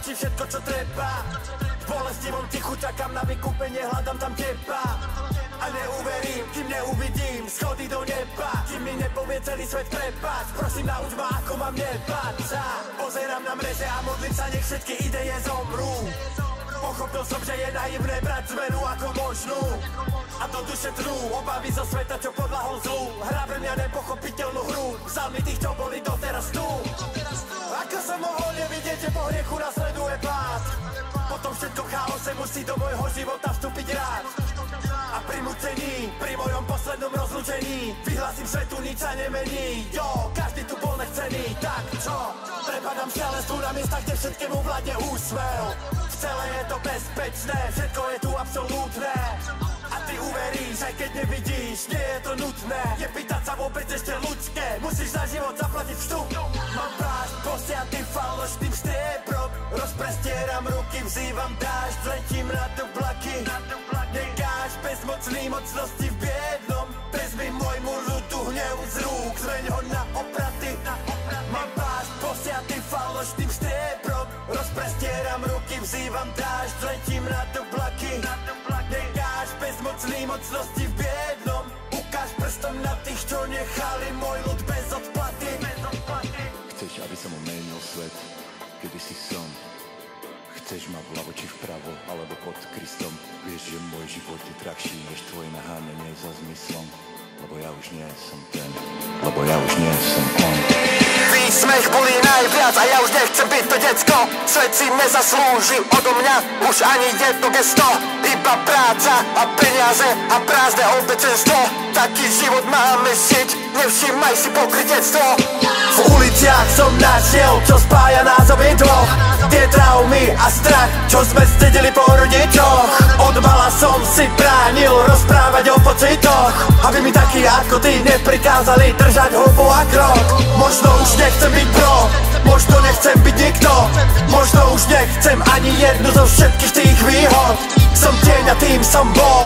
ti všetko, čo treba. V bolestivom tichu čakám na vykúpenie, hľadám tam teba. A neuverím, kým neuvidím schody do neba. Kým mi nepovie celý svet prepáč, prosím nauč ma, ako mám nebáť sa. Pozerám na mreže a modlím sa, nech všetky ideje zomrú. Pochopil som, že je naivné brať zmenu ako možnú. A do duše trú obavy zo sveta, čo podľahol zlu. Hrá pre mňa nepochopiteľnú hru. Vzal mi tých, čo boli doteraz tu. Ako som mohol nevidieť, že po hriechu nasleduje pád. Potom všetko chaose musí do môjho života vstúpiť rád. A pri mučení, pri mojom poslednom rozlúčení vyhlasím svetu, nič sa nemení. Jo, každý tu bol nechcený, tak čo? Prepadám šialenstvu na miestach, kde všetkému vládne úsmev. V celé je to bezpečné, všetko je tu absolútne. A ty uveríš, aj keď nevidíš, nie je to nutné. Je pýtať sa vôbec ešte ľudské, musíš za život zaplatiť vstup. Mám plášť posiatý falošným striebrom, rozprestieram ruky, vzývam dážď, letím na oblaky. Nekáž bezmocný mocnosti v biednom, vezmi môjmu ľudu hnev z rúk, zmeň ho na opraty. Mám plášť posiatý falošným striebrom, rozprestieram ruky, vzývam dážď, letím na oblaky. Nekáž bezmocný mocnosti v biednom, ukáž prstom na tých, čo nechali môj ľud bez odplaty. Chceš, aby som omenil svet, kedy si som. Chceš ma vľavo či vpravo, alebo pod Kristom. Vieš, že môj život je drahší než tvoje naháňanie za zmyslom. Lebo ja už nie som ten, lebo ja už nie som on. Výsmech bolí najviac a ja už nechcem byť to decko. Svet si nezaslúži odo mňa už ani jedno gesto. Iba práca a peniaze a prázdne obecenstvo. Taký život máme žiť, nevšímaj si pokrytectvo. V uliciach som našiel, čo spája nás obidvoch. Tie traumy a strach, čo sme zdedili po rodičoch. Od mala som si bránil rozprávať o pocitoch, aby mi takí ako ty neprikázali držať hubu a krok. Možno už nechcem byť pro, možno nechcem byť nikto. Možno už nechcem ani jednu zo všetkých tých výhod. Som tieň a tým som bol.